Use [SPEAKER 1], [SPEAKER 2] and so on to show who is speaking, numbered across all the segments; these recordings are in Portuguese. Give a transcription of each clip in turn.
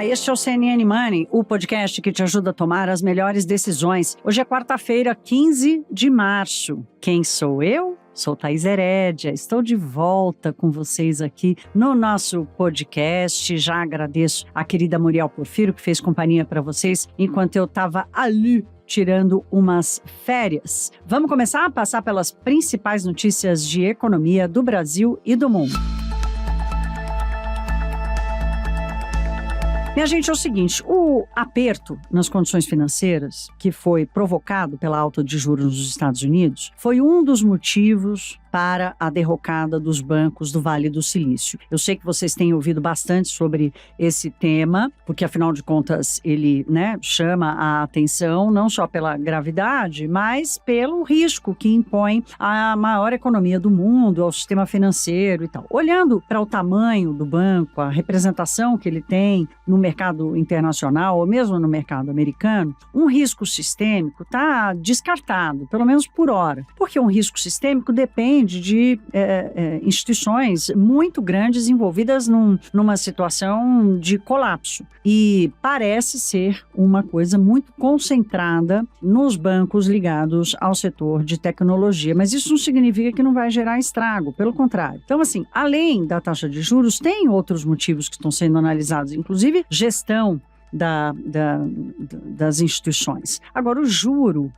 [SPEAKER 1] Olá, este é o CNN Money, o podcast que te ajuda a tomar as melhores decisões. Hoje é quarta-feira, 15 de março. Quem sou eu? Sou Thaís Herédia, estou de volta com vocês aqui no nosso podcast. Já agradeço a querida Muriel Porfiro, que fez companhia para vocês enquanto eu estava ali tirando umas férias. Vamos começar a passar pelas principais notícias de economia do Brasil e do mundo. Minha gente, é o seguinte, o aperto nas condições financeiras que foi provocado pela alta de juros nos Estados Unidos foi um dos motivos para a derrocada dos bancos do Vale do Silício. Eu sei que vocês têm ouvido bastante sobre esse tema, porque afinal de contas ele, chama a atenção não só pela gravidade, mas pelo risco que impõe à maior economia do mundo, ao sistema financeiro e tal. Olhando para o tamanho do banco, a representação que ele tem no mercado internacional ou mesmo no mercado americano, um risco sistêmico está descartado, pelo menos por hora, porque um risco sistêmico depende de instituições muito grandes envolvidas numa situação de colapso. E parece ser uma coisa muito concentrada nos bancos ligados ao setor de tecnologia. Mas isso não significa que não vai gerar estrago, pelo contrário. Então, assim, além da taxa de juros, tem outros motivos que estão sendo analisados, inclusive gestão das instituições. Agora, o juro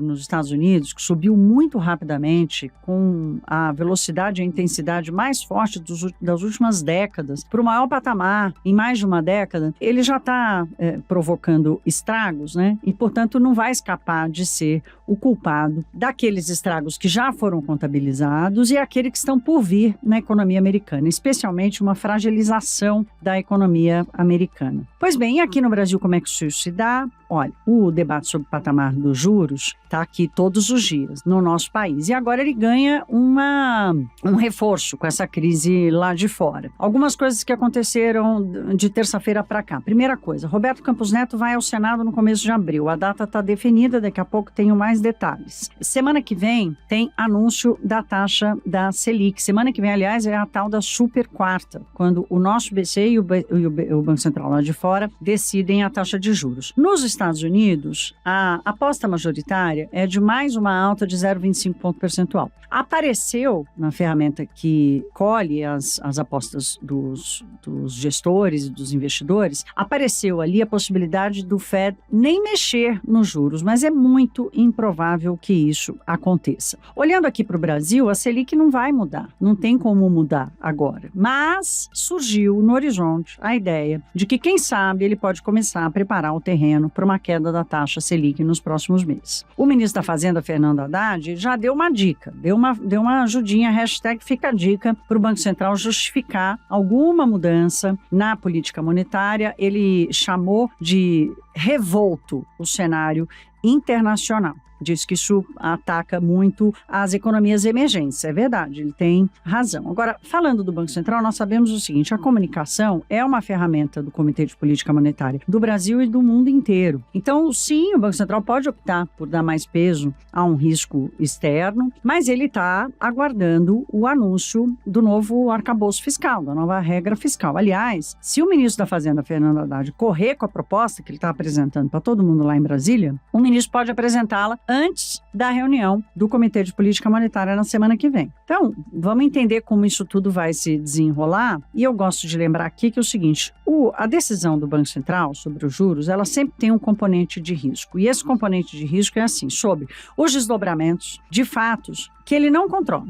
[SPEAKER 1] nos Estados Unidos, que subiu muito rapidamente com a velocidade e a intensidade mais forte das últimas décadas, para o maior patamar em mais de uma década, ele já está provocando estragos, e, portanto, não vai escapar de ser o culpado daqueles estragos que já foram contabilizados e aqueles que estão por vir na economia americana, especialmente uma fragilização da economia americana. Pois bem, aqui no Brasil, como é que isso se dá? Olha, o debate sobre o patamar dos juros está aqui todos os dias no nosso país. E agora ele ganha um reforço com essa crise lá de fora. Algumas coisas que aconteceram de terça-feira para cá. Primeira coisa, Roberto Campos Neto vai ao Senado no começo de abril. A data está definida, daqui a pouco tenho mais detalhes. Semana que vem tem anúncio da taxa da Selic. Semana que vem, aliás, é a tal da super quarta, quando o nosso BC e o Banco Central lá de fora decidem a taxa de juros. Nos Estados Unidos, a aposta majoritária é de mais uma alta de 0,25 ponto percentual. Apareceu na ferramenta que colhe as apostas dos gestores e dos investidores, apareceu ali a possibilidade do Fed nem mexer nos juros, mas é muito improvável que isso aconteça. Olhando aqui para o Brasil, a Selic não vai mudar, não tem como mudar agora, mas surgiu no horizonte a ideia de que, quem sabe, ele pode começar a preparar o terreno para uma queda da taxa Selic nos próximos meses. O ministro da Fazenda, Fernando Haddad, já deu uma dica, deu uma ajudinha, #fica a dica, para o Banco Central justificar alguma mudança na política monetária. Ele chamou de revolto o cenário internacional. Diz que isso ataca muito as economias emergentes. É verdade, ele tem razão. Agora, falando do Banco Central, nós sabemos o seguinte: a comunicação é uma ferramenta do Comitê de Política Monetária do Brasil e do mundo inteiro. Então, sim, o Banco Central pode optar por dar mais peso a um risco externo, mas ele está aguardando o anúncio do novo arcabouço fiscal, da nova regra fiscal. Aliás, se o ministro da Fazenda, Fernando Haddad, correr com a proposta que ele está apresentando para todo mundo lá em Brasília, o ministro pode apresentá-la antes da reunião do Comitê de Política Monetária na semana que vem. Então, vamos entender como isso tudo vai se desenrolar. E eu gosto de lembrar aqui que é o seguinte: a decisão do Banco Central sobre os juros, ela sempre tem um componente de risco. E esse componente de risco é assim, sobre os desdobramentos de fatos que ele não controla.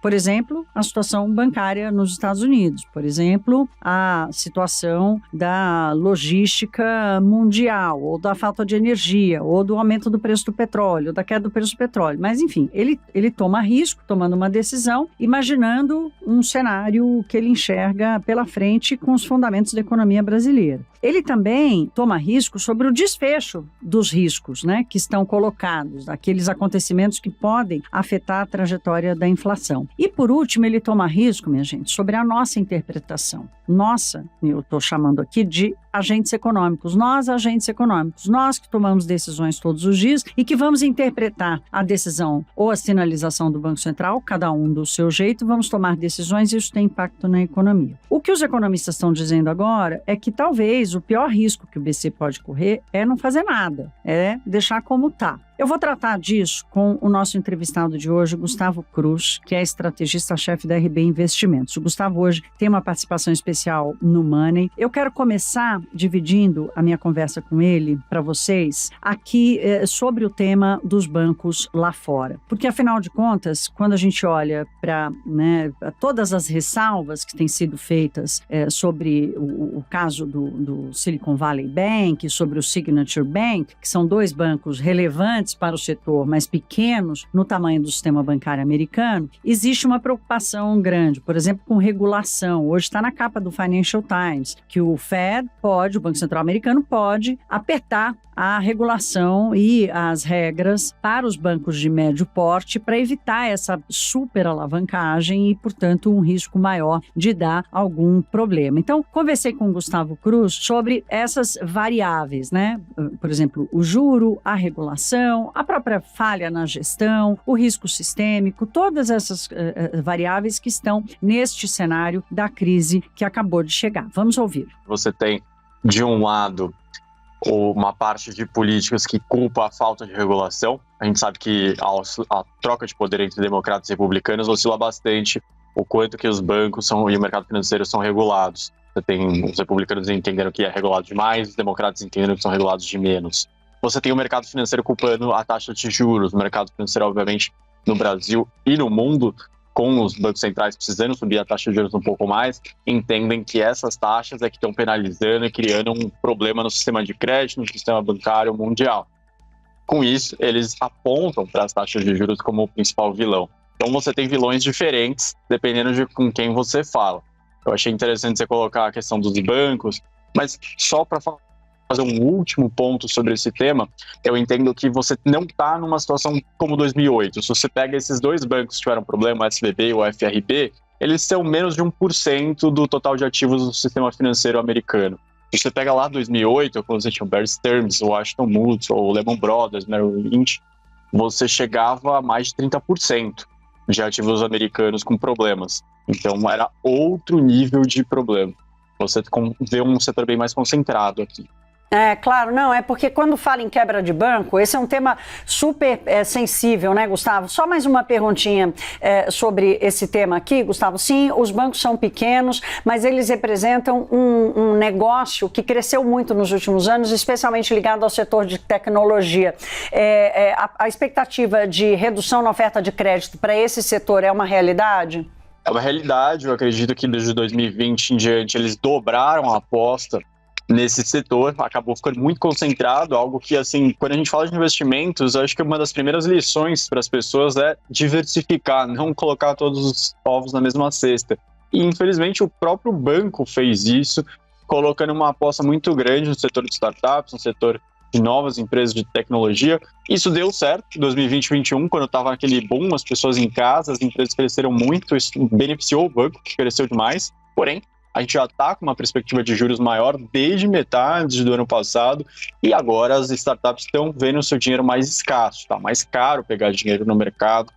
[SPEAKER 1] Por exemplo, a situação bancária nos Estados Unidos, por exemplo, a situação da logística mundial, ou da falta de energia, ou do aumento do preço do petróleo, da queda do preço do petróleo. Mas, enfim, ele toma risco, tomando uma decisão, imaginando um cenário que ele enxerga pela frente com os fundamentos da economia brasileira. Ele também toma risco sobre o desfecho dos riscos, que estão colocados, aqueles acontecimentos que podem afetar a trajetória da inflação. E, por último, ele toma risco, minha gente, sobre a nossa interpretação. Nossa, eu estou chamando aqui de agentes econômicos. Nós, agentes econômicos, nós que tomamos decisões todos os dias e que vamos interpretar a decisão ou a sinalização do Banco Central, cada um do seu jeito, vamos tomar decisões e isso tem impacto na economia. O que os economistas estão dizendo agora é que talvez o pior risco que o BC pode correr é não fazer nada, é deixar como está. Eu vou tratar disso com o nosso entrevistado de hoje, Gustavo Cruz, que é estrategista-chefe da RB Investimentos. O Gustavo hoje tem uma participação especial no Money. Eu quero começar dividindo a minha conversa com ele para vocês aqui sobre o tema dos bancos lá fora. Porque, afinal de contas, quando a gente olha para todas as ressalvas que têm sido feitas sobre o caso do Silicon Valley Bank, sobre o Signature Bank, que são dois bancos relevantes para o setor, mas pequenos no tamanho do sistema bancário americano, existe uma preocupação grande, por exemplo, com regulação. Hoje está na capa do Financial Times que o Fed o Banco Central Americano pode apertar a regulação e as regras para os bancos de médio porte para evitar essa super alavancagem e, portanto, um risco maior de dar algum problema. Então, conversei com o Gustavo Cruz sobre essas variáveis, né? Por exemplo, o juro, a regulação, a própria falha na gestão, o risco sistêmico, todas essas variáveis que estão neste cenário da crise que acabou de chegar. Vamos ouvir.
[SPEAKER 2] Você tem, de um lado, uma parte de políticos que culpa a falta de regulação. A gente sabe que a troca de poder entre democratas e republicanos oscila bastante o quanto que os bancos e o mercado financeiro são regulados. Você tem os republicanos entendendo que é regulado demais, os democratas entendendo que são regulados de menos. Você tem o mercado financeiro culpando a taxa de juros. O mercado financeiro, obviamente, no Brasil e no mundo, com os bancos centrais precisando subir a taxa de juros um pouco mais, entendem que essas taxas é que estão penalizando e criando um problema no sistema de crédito, no sistema bancário mundial. Com isso, eles apontam para as taxas de juros como o principal vilão. Então você tem vilões diferentes, dependendo de com quem você fala. Eu achei interessante você colocar a questão dos bancos, mas só para fazer um último ponto sobre esse tema, eu entendo que você não está numa situação como 2008. Se você pega esses dois bancos que tiveram problema, o SVB e o FRB, eles são menos de 1% do total de ativos do sistema financeiro americano. Se você pega lá 2008, quando você tinha o Bear Stearns, o Washington Mutual, o Lehman Brothers, Merrill Lynch, você chegava a mais de 30% de ativos americanos com problemas. Então era outro nível de problema. Você vê um setor bem mais concentrado aqui.
[SPEAKER 1] Claro, não, é porque quando fala em quebra de banco, esse é um tema super sensível, né, Gustavo? Só mais uma perguntinha sobre esse tema aqui, Gustavo. Sim, os bancos são pequenos, mas eles representam um negócio que cresceu muito nos últimos anos, especialmente ligado ao setor de tecnologia. A expectativa de redução na oferta de crédito para esse setor é uma realidade?
[SPEAKER 2] É uma realidade, eu acredito que desde 2020 em diante eles dobraram a aposta nesse setor, acabou ficando muito concentrado, algo que, assim, quando a gente fala de investimentos, eu acho que uma das primeiras lições para as pessoas é diversificar, não colocar todos os ovos na mesma cesta. E, infelizmente, o próprio banco fez isso, colocando uma aposta muito grande no setor de startups, no setor de novas empresas de tecnologia. Isso deu certo em 2020 e 2021, quando estava aquele boom, as pessoas em casa, as empresas cresceram muito, isso beneficiou o banco, que cresceu demais, porém, a gente já está com uma perspectiva de juros maior desde metade do ano passado e agora as startups estão vendo o seu dinheiro mais escasso, está mais caro pegar dinheiro no mercado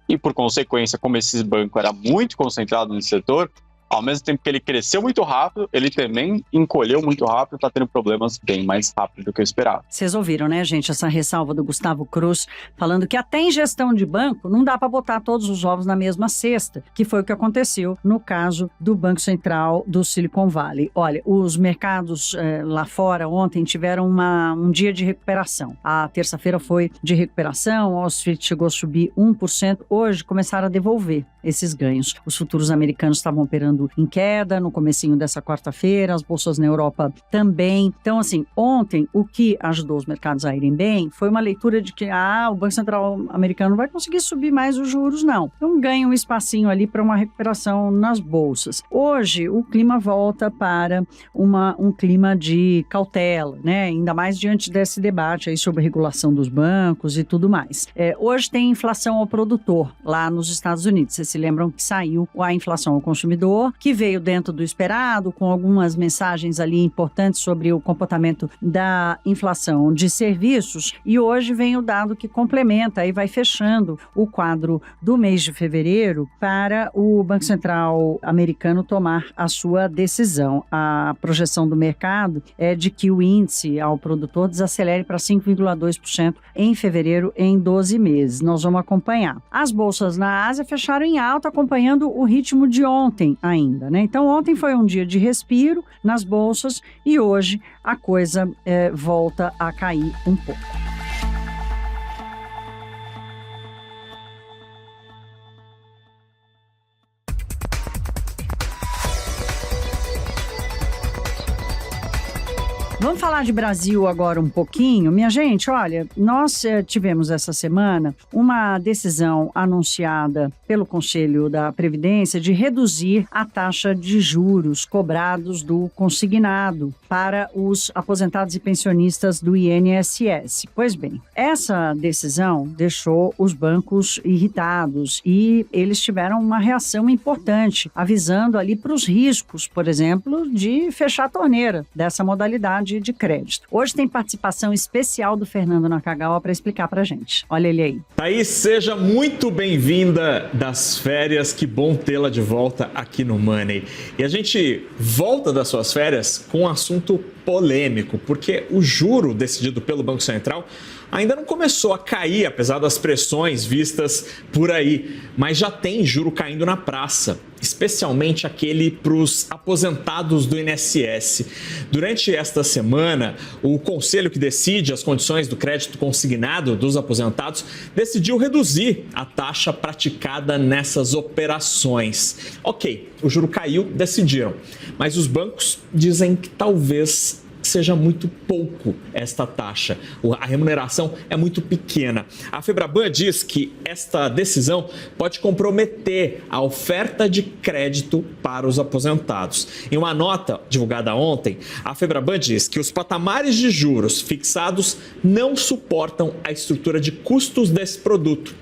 [SPEAKER 2] e, por consequência, como esse banco era muito concentrado nesse setor, ao mesmo tempo que ele cresceu muito rápido, ele também encolheu muito rápido, está tendo problemas bem mais rápido do que eu esperava.
[SPEAKER 1] Vocês ouviram, né, gente, essa ressalva do Gustavo Cruz, falando que até em gestão de banco não dá para botar todos os ovos na mesma cesta, que foi o que aconteceu no caso do Banco Central do Silicon Valley. Olha, os mercados lá fora ontem tiveram um dia de recuperação. A terça-feira foi de recuperação, o Wall Street chegou a subir 1%, hoje começaram a devolver esses ganhos. Os futuros americanos estavam operando em queda no comecinho dessa quarta-feira, as bolsas na Europa também. Então, assim, ontem o que ajudou os mercados a irem bem foi uma leitura de que o Banco Central americano não vai conseguir subir mais os juros, não. Então, ganha um espacinho ali para uma recuperação nas bolsas. Hoje, o clima volta para um clima de cautela, né? Ainda mais diante desse debate aí sobre regulação dos bancos e tudo mais. Hoje tem inflação ao produtor lá nos Estados Unidos. Vocês se lembram que saiu a inflação ao consumidor consumidor, que veio dentro do esperado, com algumas mensagens ali importantes sobre o comportamento da inflação de serviços, e hoje vem o dado que complementa e vai fechando o quadro do mês de fevereiro para o Banco Central americano tomar a sua decisão. A projeção do mercado é de que o índice ao produtor desacelere para 5,2% em fevereiro em 12 meses. Nós vamos acompanhar. As bolsas na Ásia fecharam em alta, acompanhando o ritmo de ontem ainda, né? Então, ontem foi um dia de respiro nas bolsas e hoje a coisa volta a cair um pouco. Vamos falar de Brasil agora um pouquinho. Minha gente, olha, nós tivemos essa semana uma decisão anunciada pelo Conselho da Previdência de reduzir a taxa de juros cobrados do consignado para os aposentados e pensionistas do INSS. Pois bem, essa decisão deixou os bancos irritados e eles tiveram uma reação importante, avisando ali para os riscos, por exemplo, de fechar a torneira dessa modalidade de crédito. Hoje tem participação especial do Fernando Nakagawa para explicar para a gente. Olha ele aí.
[SPEAKER 3] Thaís, seja muito bem-vinda das férias. Que bom tê-la de volta aqui no Money. E a gente volta das suas férias com um assunto polêmico, porque o juro decidido pelo Banco Central ainda não começou a cair, apesar das pressões vistas por aí, mas já tem juro caindo na praça, especialmente aquele para os aposentados do INSS. Durante esta semana, o conselho que decide as condições do crédito consignado dos aposentados decidiu reduzir a taxa praticada nessas operações. Ok, o juro caiu, decidiram, mas os bancos dizem que talvez seja muito pouco esta taxa. A remuneração é muito pequena. A Febraban diz que esta decisão pode comprometer a oferta de crédito para os aposentados. Em uma nota divulgada ontem, a Febraban diz que os patamares de juros fixados não suportam a estrutura de custos desse produto.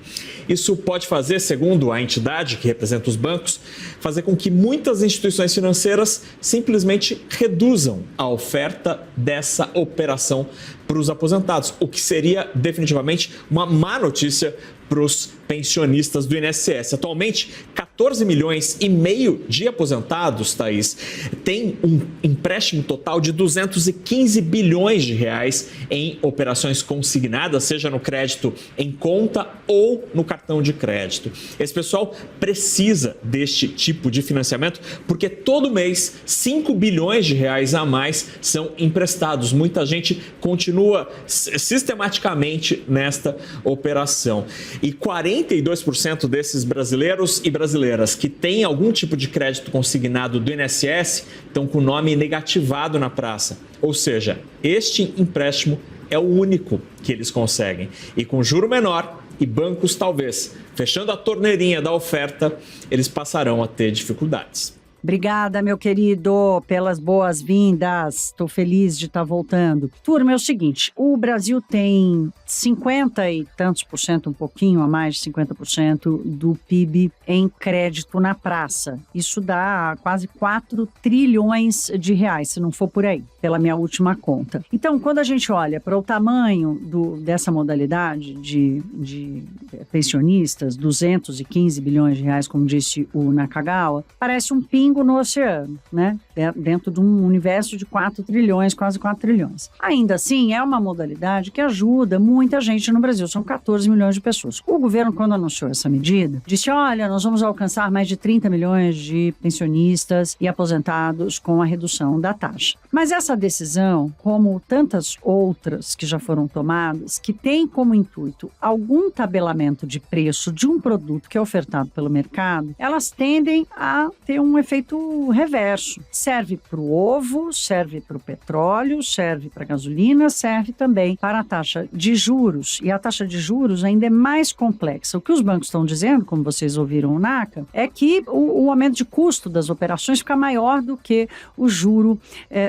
[SPEAKER 3] Isso pode fazer, segundo a entidade que representa os bancos, fazer com que muitas instituições financeiras simplesmente reduzam a oferta dessa operação para os aposentados, o que seria definitivamente uma má notícia para os pensionistas do INSS. Atualmente, 14 milhões e meio de aposentados, Thaís, tem um empréstimo total de 215 bilhões de reais em operações consignadas, seja no crédito em conta ou no cartão de crédito. Esse pessoal precisa deste tipo de financiamento porque todo mês 5 bilhões de reais a mais são emprestados. Muita gente continua sistematicamente nesta operação. E 42% desses brasileiros e brasileiras que têm algum tipo de crédito consignado do INSS estão com o nome negativado na praça. Ou seja, este empréstimo é o único que eles conseguem. E com juro menor e bancos talvez fechando a torneirinha da oferta, eles passarão a ter dificuldades.
[SPEAKER 1] Obrigada, meu querido, pelas boas-vindas. Estou feliz de estar voltando. Turma, é o seguinte, o Brasil tem 50 e tantos por cento, um pouquinho a mais de 50% do PIB em crédito na praça. Isso dá quase 4 trilhões de reais, se não for por aí, pela minha última conta. Então, quando a gente olha para o tamanho dessa modalidade de pensionistas, 215 bilhões de reais, como disse o Nakagawa, parece um pingo no oceano, né? Dentro de um universo de 4 trilhões, quase 4 trilhões. Ainda assim, é uma modalidade que ajuda muita gente no Brasil, são 14 milhões de pessoas. O governo, quando anunciou essa medida, disse, olha, nós vamos alcançar mais de 30 milhões de pensionistas e aposentados com a redução da taxa. Mas essa decisão, como tantas outras que já foram tomadas, que tem como intuito algum tabelamento de preço de um produto que é ofertado pelo mercado, elas tendem a ter um efeito reverso. Serve para o ovo, serve para o petróleo, serve para a gasolina, serve também para a taxa de juros. E a taxa de juros ainda é mais complexa. O que os bancos estão dizendo, como vocês ouviram o NACA, é que o aumento de custo das operações fica maior do que o juro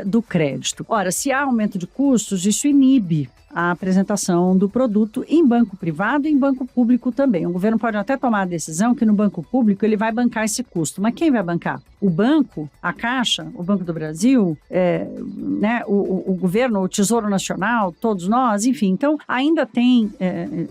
[SPEAKER 1] do crédito. crédito. Ora, se há aumento de custos, isso inibe a apresentação do produto em banco privado e em banco público também. O governo pode até tomar a decisão que no banco público ele vai bancar esse custo. Mas quem vai bancar? O banco, a Caixa, o Banco do Brasil, o governo, o Tesouro Nacional, todos nós, enfim. Então, ainda tem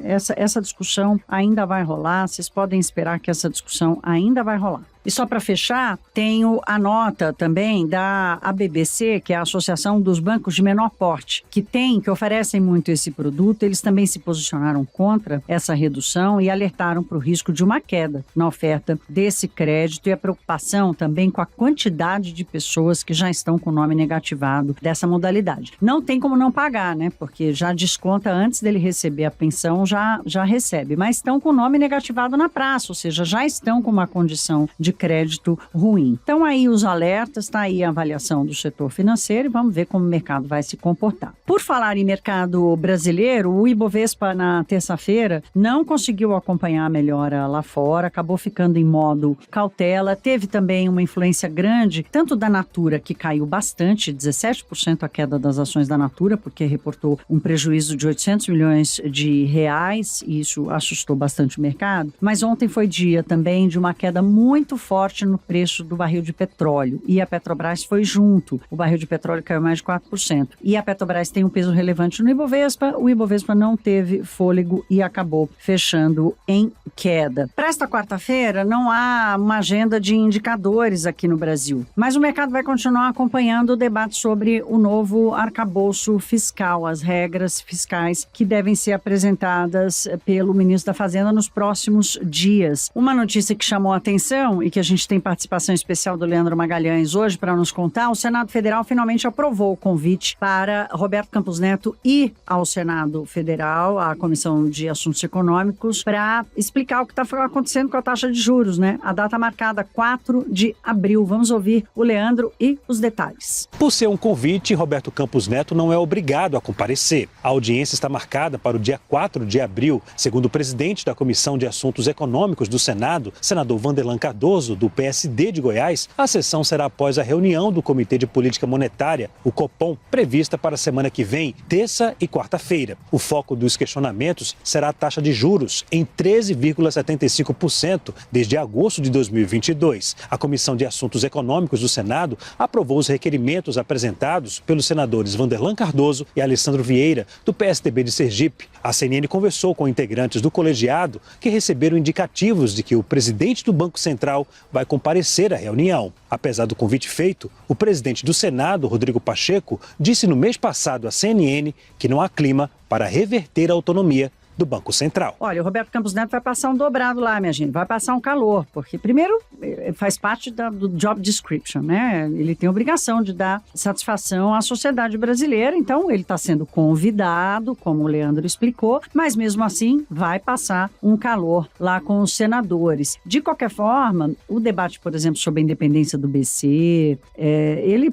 [SPEAKER 1] essa discussão, ainda vai rolar. Vocês podem esperar que essa discussão ainda vai rolar. E só para fechar, tenho a nota também da ABBC, que é a Associação dos Bancos de Menor Porte, que oferecem muito esse produto. Eles também se posicionaram contra essa redução e alertaram para o risco de uma queda na oferta desse crédito e a preocupação também com a quantidade de pessoas que já estão com o nome negativado dessa modalidade. Não tem como não pagar, né? Porque já desconta antes dele receber a pensão, já recebe. Mas estão com o nome negativado na praça, ou seja, já estão com uma condição de crédito ruim. Então aí os alertas, está aí a avaliação do setor financeiro e vamos ver como o mercado vai se comportar. Por falar em mercado brasileiro, o Ibovespa na terça-feira não conseguiu acompanhar a melhora lá fora, acabou ficando em modo cautela, teve também uma influência grande, tanto da Natura, que caiu bastante, 17% a queda das ações da Natura, porque reportou um prejuízo de 800 milhões de reais, e isso assustou bastante o mercado, mas ontem foi dia também de uma queda muito forte no preço do barril de petróleo, e a Petrobras foi junto. O barril de petróleo caiu mais de 4%. E a Petrobras tem um peso relevante no Ibovespa, o Ibovespa não teve fôlego e acabou fechando em queda. Para esta quarta-feira, não há uma agenda de indicadores aqui no Brasil, mas o mercado vai continuar acompanhando o debate sobre o novo arcabouço fiscal, as regras fiscais que devem ser apresentadas pelo ministro da Fazenda nos próximos dias. Uma notícia que chamou a atenção e que a gente tem participação especial do Leandro Magalhães hoje para nos contar, o Senado Federal finalmente aprovou o convite para Roberto Campos Neto ir ao Senado Federal, à Comissão de Assuntos Econômicos, para explicar o que está acontecendo com a taxa de juros, né? A data marcada 4 de abril. Vamos ouvir o Leandro e os detalhes.
[SPEAKER 4] Por ser um convite, Roberto Campos Neto não é obrigado a comparecer. A audiência está marcada para o dia 4 de abril. Segundo o presidente da Comissão de Assuntos Econômicos do Senado, senador Vanderlan Cardoso, do PSD de Goiás, a sessão será após a reunião do Comitê de Política Monetária, o Copom, prevista para a semana que vem, terça e quarta-feira. O foco dos questionamentos será a taxa de juros, em 13,75% desde agosto de 2022. A Comissão de Assuntos Econômicos do Senado aprovou os requerimentos apresentados pelos senadores Vanderlan Cardoso e Alessandro Vieira, do PSDB de Sergipe. A CNN conversou com integrantes do colegiado que receberam indicativos de que o presidente do Banco Central vai comparecer à reunião. Apesar do convite feito, o presidente do Senado, Rodrigo Pacheco, disse no mês passado à CNN que não há clima para reverter a autonomia do Banco Central.
[SPEAKER 1] Olha, o Roberto Campos Neto vai passar um dobrado lá, minha gente. Vai passar um calor, porque primeiro faz parte do job description, né? Ele tem a obrigação de dar satisfação à sociedade brasileira, então ele está sendo convidado, como o Leandro explicou, mas mesmo assim vai passar um calor lá com os senadores. De qualquer forma, o debate, por exemplo, sobre a independência do BC, ele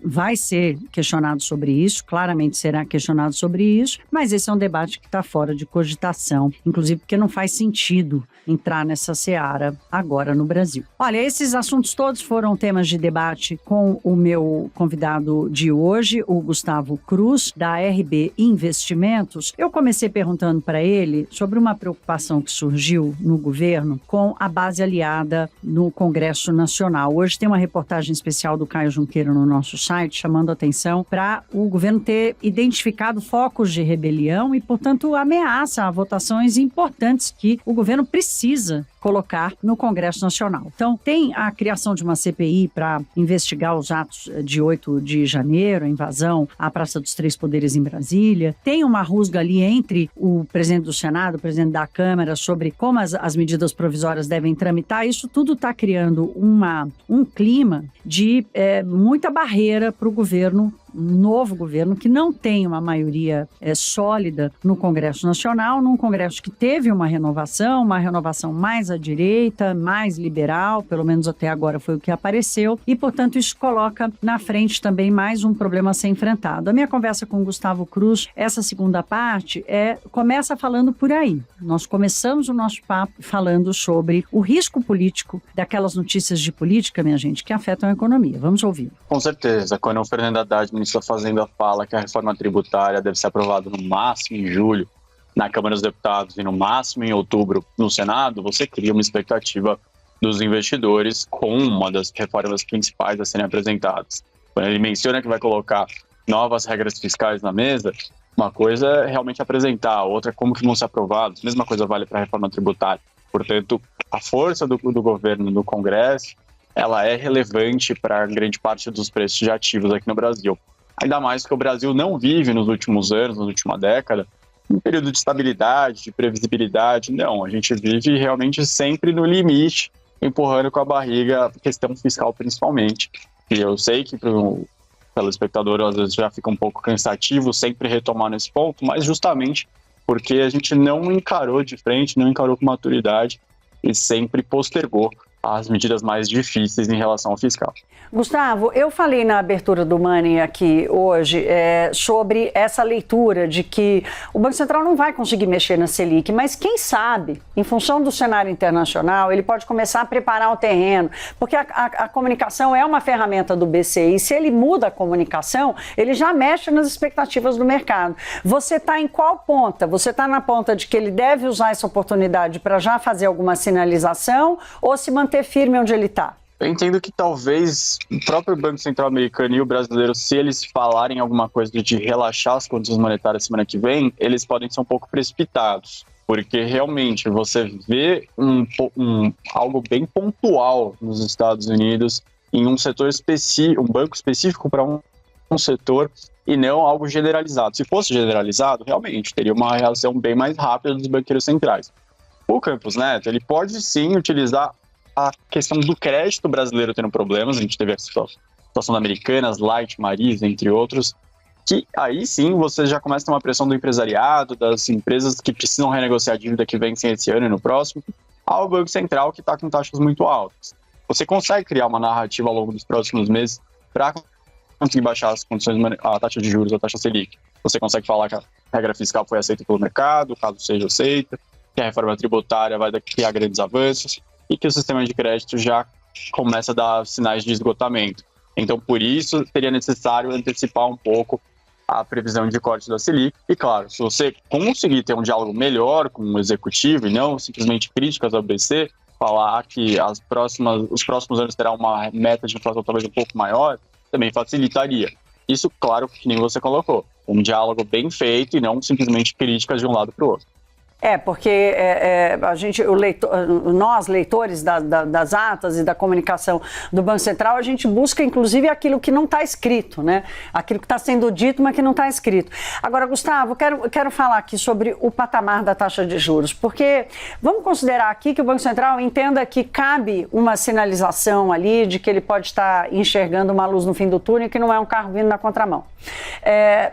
[SPEAKER 1] vai ser questionado sobre isso, claramente será questionado sobre isso, mas esse é um debate que está fora de cogitação, inclusive porque não faz sentido entrar nessa seara agora no Brasil. Olha, esses assuntos todos foram temas de debate com o meu convidado de hoje, o Gustavo Cruz, da RB Investimentos. Eu comecei perguntando para ele sobre uma preocupação que surgiu no governo com a base aliada no Congresso Nacional. Hoje tem uma reportagem especial do Caio Junqueira no nosso site, chamando a atenção para o governo ter identificado focos de rebelião e, portanto, ameaça a votações importantes que o governo precisa colocar no Congresso Nacional. Então, tem a criação de uma CPI para investigar os atos de 8 de janeiro, a invasão à Praça dos Três Poderes em Brasília. Tem uma rusga ali entre o presidente do Senado, o presidente da Câmara, sobre como as medidas provisórias devem tramitar. Isso tudo está criando um clima de muita barreira para o governo, novo governo, que não tem uma maioria sólida no Congresso Nacional, num Congresso que teve uma renovação mais à direita, mais liberal, pelo menos até agora foi o que apareceu, e, portanto, isso coloca na frente também mais um problema a ser enfrentado. A minha conversa com o Gustavo Cruz, essa segunda parte, começa falando por aí. Nós começamos o nosso papo falando sobre o risco político daquelas notícias de política, minha gente, que afetam a economia. Vamos ouvir.
[SPEAKER 2] Com certeza. Quando o Fernando Haddad, ministro ministro da Fazenda fala que a reforma tributária deve ser aprovada no máximo em julho na Câmara dos Deputados e no máximo em outubro no Senado, você cria uma expectativa dos investidores com uma das reformas principais a serem apresentadas. Quando ele menciona que vai colocar novas regras fiscais na mesa, uma coisa é realmente apresentar, outra é como que vão ser aprovados. Mesma coisa vale para a reforma tributária. Portanto, a força do governo no Congresso, ela é relevante para grande parte dos preços de ativos aqui no Brasil. Ainda mais que o Brasil não vive nos últimos anos, na última década, um período de estabilidade, de previsibilidade. Não, a gente vive realmente sempre no limite, empurrando com a barriga a questão fiscal principalmente. E eu sei que para o telespectador às vezes já fica um pouco cansativo sempre retomar nesse ponto, mas justamente porque a gente não encarou de frente, não encarou com maturidade e sempre postergou as medidas mais difíceis em relação ao fiscal.
[SPEAKER 1] Gustavo, eu falei na abertura do Money aqui hoje sobre essa leitura de que o Banco Central não vai conseguir mexer na Selic, mas quem sabe, em função do cenário internacional, ele pode começar a preparar o terreno, porque a comunicação é uma ferramenta do BCE e se ele muda a comunicação, ele já mexe nas expectativas do mercado. Você está em qual ponta? Você está na ponta de que ele deve usar essa oportunidade para já fazer alguma sinalização ou se manter firme onde ele está?
[SPEAKER 2] Eu entendo que talvez o próprio Banco Central americano e o brasileiro, se eles falarem alguma coisa de relaxar as condições monetárias semana que vem, eles podem ser um pouco precipitados. Porque realmente você vê algo bem pontual nos Estados Unidos em um setor específico, um banco específico para um setor e não algo generalizado. Se fosse generalizado, realmente teria uma reação bem mais rápida dos banqueiros centrais. O Campos Neto, ele pode sim utilizar a questão do crédito brasileiro tendo problemas, a gente teve a situação da Americanas, Light, Marisa, entre outros, que aí sim você já começa a ter uma pressão do empresariado, das empresas que precisam renegociar a dívida que vencem esse ano e no próximo, ao Banco Central que está com taxas muito altas. Você consegue criar uma narrativa ao longo dos próximos meses para conseguir baixar as condições, a taxa de juros, a taxa Selic. Você consegue falar que a regra fiscal foi aceita pelo mercado, caso seja aceita, que a reforma tributária vai criar grandes avanços, e que o sistema de crédito já começa a dar sinais de esgotamento. Então, por isso, seria necessário antecipar um pouco a previsão de corte da Selic. E, claro, se você conseguir ter um diálogo melhor com o executivo e não simplesmente críticas ao BC, falar que os próximos anos terá uma meta de inflação talvez um pouco maior, também facilitaria. Isso, claro, que nem você colocou, um diálogo bem feito e não simplesmente críticas de um lado para o outro.
[SPEAKER 1] Porque nós, leitores das atas e da comunicação do Banco Central, a gente busca, inclusive, aquilo que não está escrito, né? Aquilo que está sendo dito, mas que não está escrito. Agora, Gustavo, quero falar aqui sobre o patamar da taxa de juros, porque vamos considerar aqui que o Banco Central entenda que cabe uma sinalização ali de que ele pode estar enxergando uma luz no fim do túnel e que não é um carro vindo na contramão.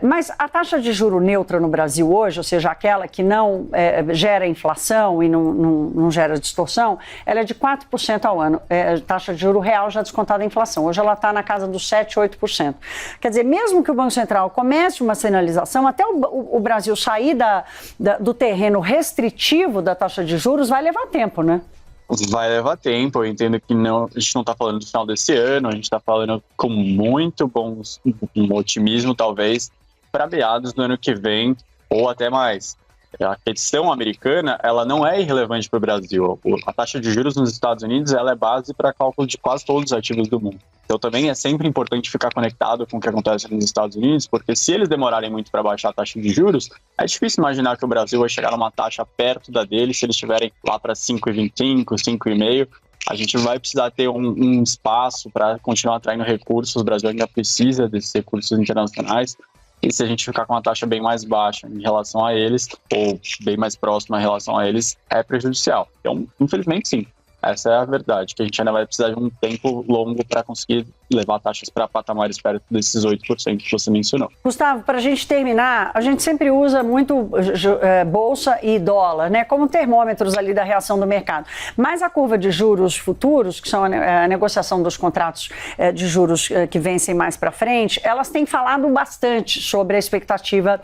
[SPEAKER 1] Mas a taxa de juro neutra no Brasil hoje, ou seja, aquela que não gera inflação e não gera distorção, ela é de 4% ao ano. Taxa de juro real já descontada a inflação. Hoje ela está na casa dos 7%, 8%. Quer dizer, mesmo que o Banco Central comece uma sinalização, até o Brasil sair do terreno restritivo da taxa de juros vai levar tempo, né?
[SPEAKER 2] Vai levar tempo, eu entendo que a gente não está falando do final desse ano, a gente está falando com muito um otimismo, talvez, para meados do ano que vem ou até mais. A questão americana, ela não é irrelevante para o Brasil. A taxa de juros nos Estados Unidos, ela é base para cálculo de quase todos os ativos do mundo. Então também é sempre importante ficar conectado com o que acontece nos Estados Unidos, porque se eles demorarem muito para baixar a taxa de juros, é difícil imaginar que o Brasil vai chegar a uma taxa perto da dele se eles estiverem lá para 5,25, 5,5. A gente vai precisar ter um espaço para continuar atraindo recursos. O Brasil ainda precisa desses recursos internacionais. E se a gente ficar com uma taxa bem mais baixa em relação a eles, ou bem mais próxima em relação a eles, é prejudicial. Então, infelizmente, sim. Essa é a verdade, que a gente ainda vai precisar de um tempo longo para conseguir levar taxas para patamares perto desses 8% que você mencionou.
[SPEAKER 1] Gustavo, para a gente terminar, a gente sempre usa muito bolsa e dólar, né, como termômetros ali da reação do mercado. Mas a curva de juros futuros, que são a negociação dos contratos de juros que vencem mais para frente, elas têm falado bastante sobre a expectativa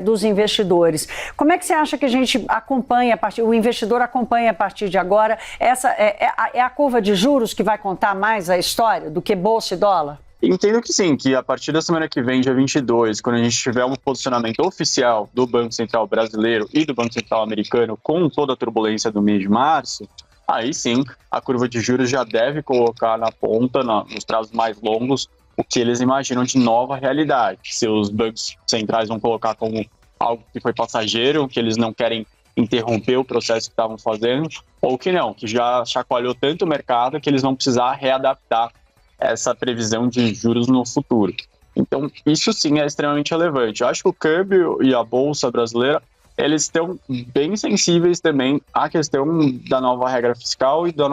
[SPEAKER 1] dos investidores. Como é que você acha que a gente acompanha, o investidor acompanha a partir de agora essa... É a curva de juros que vai contar mais a história do que bolsa e dólar?
[SPEAKER 2] Entendo que sim, que a partir da semana que vem, dia 22, quando a gente tiver um posicionamento oficial do Banco Central brasileiro e do Banco Central americano com toda a turbulência do mês de março, aí sim, a curva de juros já deve colocar na ponta, nos prazos mais longos, o que eles imaginam de nova realidade. Se os bancos centrais vão colocar como algo que foi passageiro, que eles não querem interromper o processo que estavam fazendo, ou que não, que já chacoalhou tanto o mercado que eles vão precisar readaptar essa previsão de juros no futuro. Então, isso sim é extremamente relevante. Eu acho que o câmbio e a Bolsa brasileira, eles estão bem sensíveis também à questão da nova regra fiscal e da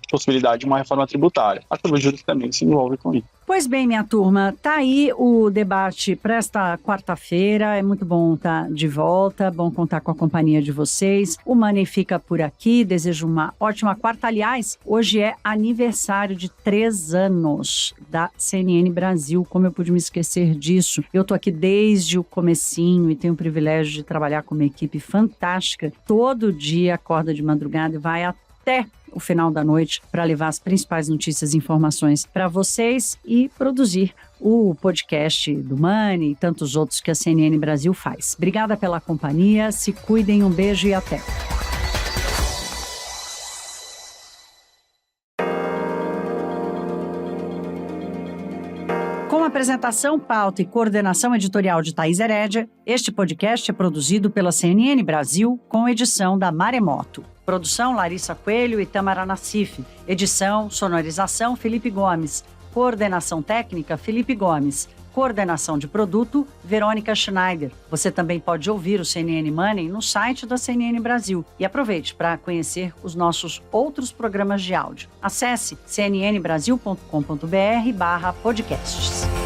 [SPEAKER 2] possibilidade de uma reforma tributária. A curva de juros também se envolve com isso.
[SPEAKER 1] Pois bem, minha turma, tá aí o debate para esta quarta-feira. É muito bom estar de volta, bom contar com a companhia de vocês. O Money fica por aqui, desejo uma ótima quarta. Aliás, hoje é aniversário de 3 anos da CNN Brasil, como eu pude me esquecer disso. Eu tô aqui desde o comecinho e tenho o privilégio de trabalhar com uma equipe fantástica. Todo dia acorda de madrugada e vai até o final da noite para levar as principais notícias e informações para vocês e produzir o podcast do Money e tantos outros que a CNN Brasil faz. Obrigada pela companhia, se cuidem, um beijo e até. Com apresentação, pauta e coordenação editorial de Thaís Herédia, este podcast é produzido pela CNN Brasil com edição da Maremoto. Produção Larissa Coelho e Tamara Nassif. Edição, sonorização Felipe Gomes. Coordenação técnica Felipe Gomes. Coordenação de produto Verônica Schneider. Você também pode ouvir o CNN Money no site da CNN Brasil. E aproveite para conhecer os nossos outros programas de áudio. Acesse cnnbrasil.com.br/podcasts.